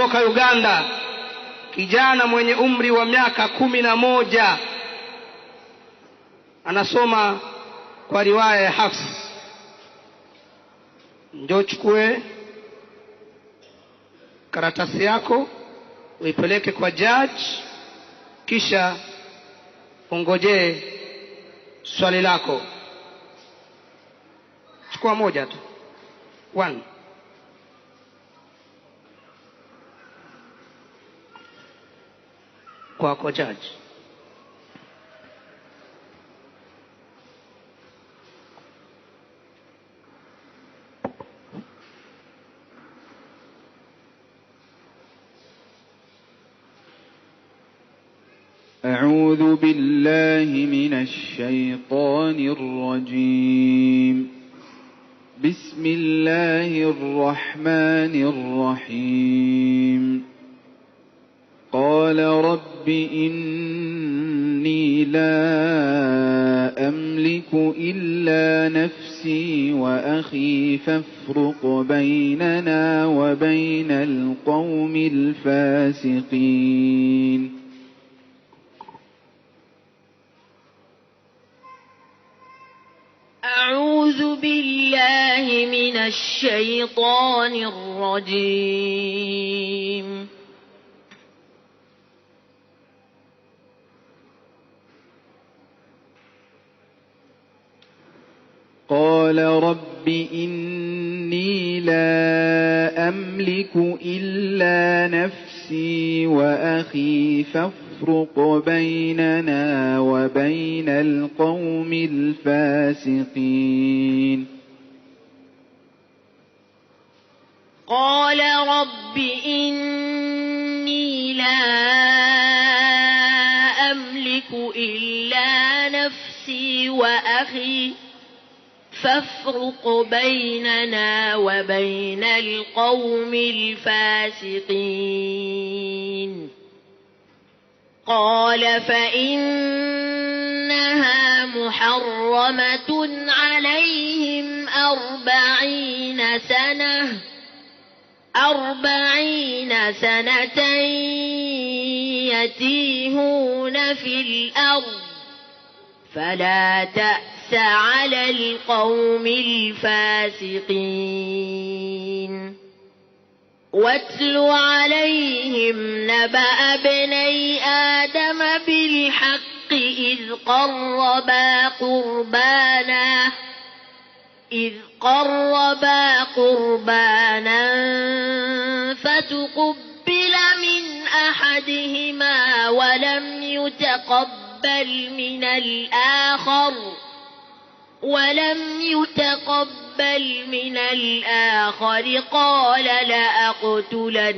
kutoka Uganda, kijana mwenye umri wa miaka 11, anasoma kwa riwaya ya Hafs. Njoo chukue karatasi yako uipeleke kwa judge, kisha ungojee swali lako. Chukua moja tu. 1. Kwa judge. أعوذ بالله من الشيطان الرجيم. بسم الله الرحمن الرحيم. قال رب إني لا أملك إلا نفسي وأخي فافرق بيننا وبين القوم الفاسقين. أعوذ بالله من الشيطان الرجيم. قال رب إني لا أملك إلا نفسي وأخي فافرق بيننا وبين القوم الفاسقين. قال رب إني لا أملك إلا نفسي وأخي فافرق بيننا وبين القوم الفاسقين. قال فإنها محرمة عليهم 40 سنة يتيهون في الأرض فلا تأس على القوم الفاسقين. واتل عليهم نبأ ابني آدم بالحق إذ قربا قربانا فتقبل من أحدهما ولم يتقبل من الآخر قال لأقتلنك.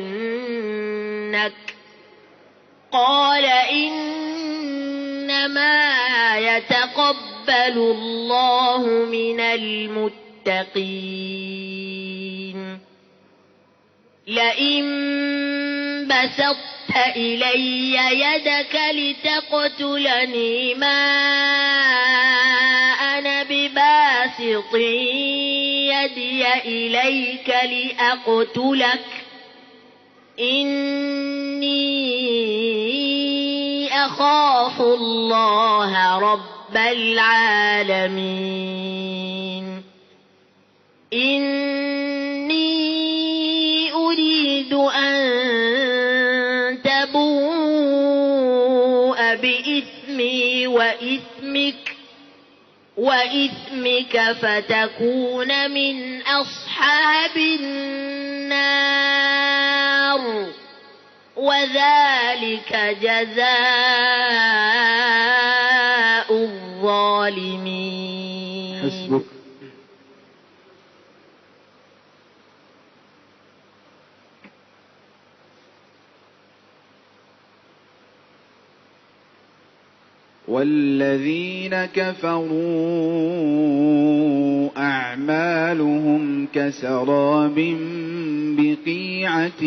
قال إنما يتقبل الله من المتقين. لئن بسطت إلي يدك لتقتلني ما أنا بباسط يدي إليك لأقتلك إني أخاف الله رب العالمين. إني أريد أن تبوء بإثمي وإثمك فتكون من أصحاب النار وذلك جزاء الظالمين. حسبك. والذين كفروا أعمالهم كسراب بقيعة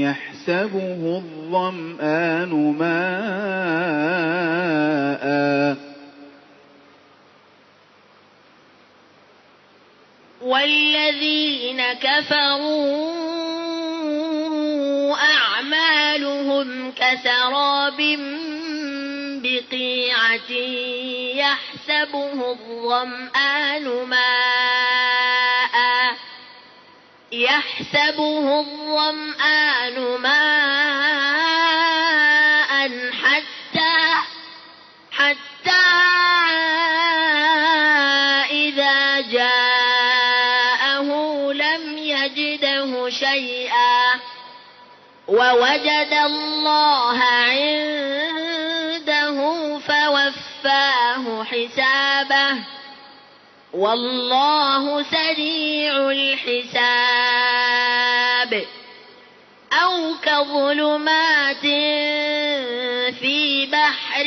يحسبه الظمآن ماء والذين كفروا أعمالهم كسراب بقيعة يحسبه الظمآن ماء حتى إذا جاءه لم يجده شيئا ووجد الله عنده فوفاه حسابه والله سريع الحساب. أو كظلمات في بحر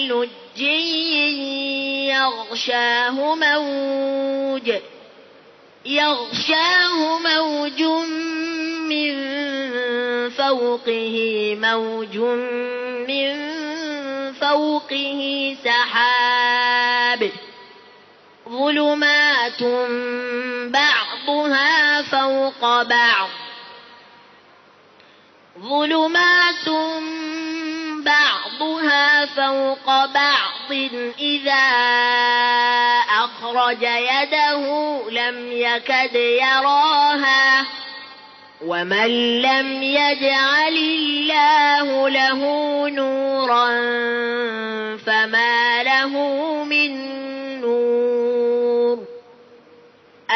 لجي يغشاه موج من فوقه سحاب ظلمات بعضها فوق بعض إذا أخرج يده لم يكد يراها ومن لم يجعل الله له نورا فما له من نور.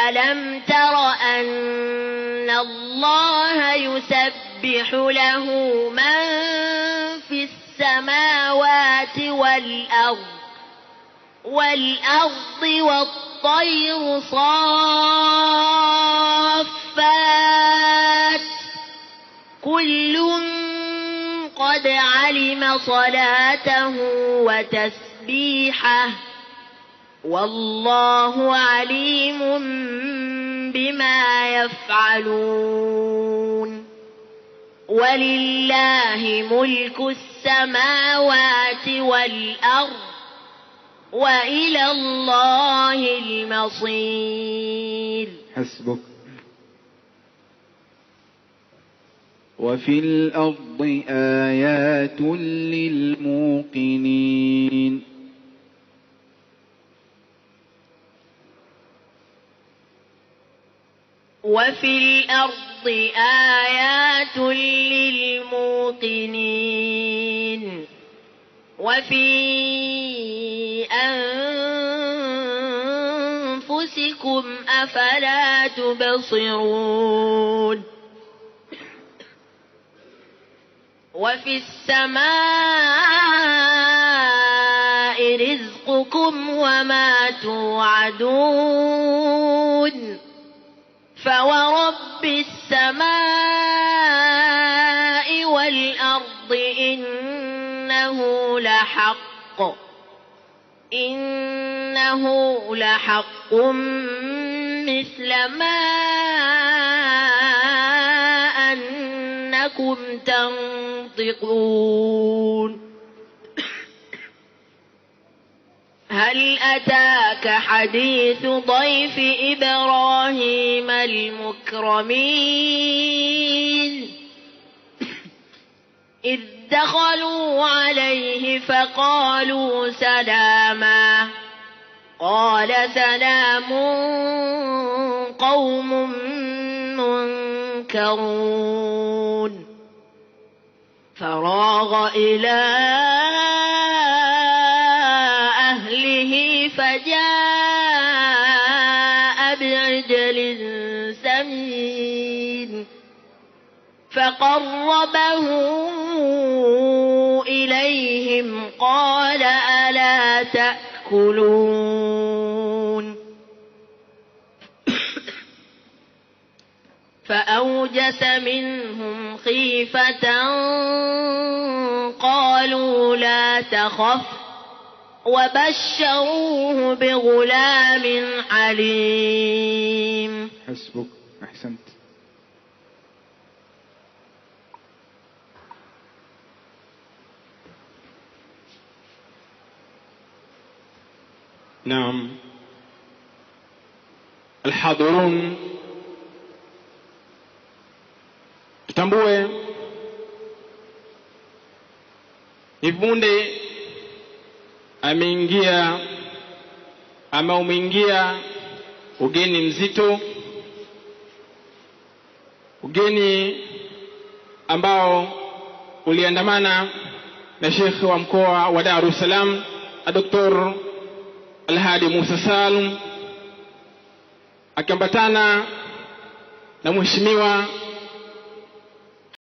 ألم تر أن الله يسبح له من في السماوات والأرض والطير صافات كل قد علم صلاته وتسبيحه والله عليم بما يفعلون. ولله ملك السماوات والأرض وإلى الله المصير. حسبك. وفي الأرض آيات للموقنين. وفي الأرض آيات للموقنين وفي أنفسكم أفلا تبصرون. وفي السماء رزقكم وما توعدون فورب السماء والأرض إنه لحق مثل ما أنكم تنطقون. هل أتاك حديث ضيف إبراهيم المكرمين إذ دخلوا عليه فقالوا سلاما قال سلام قوم منكرون فراغ إلى أهله فجاء بعجل سمين فقربه إليهم قال ألا تأكلون فأوجس منهم خيفة قالوا لا تخف وبشروه بغلام حليم. حسبك. أحسنت. نعم. الحاضرون tutambue Hipunde umeingia ugeni mzito, ugeni ambao uliandamana na Sheikh wa mkoa wa Dar es Salaam Dr. Al-Hadi Musa Salum, akiambatana na Mheshimiwa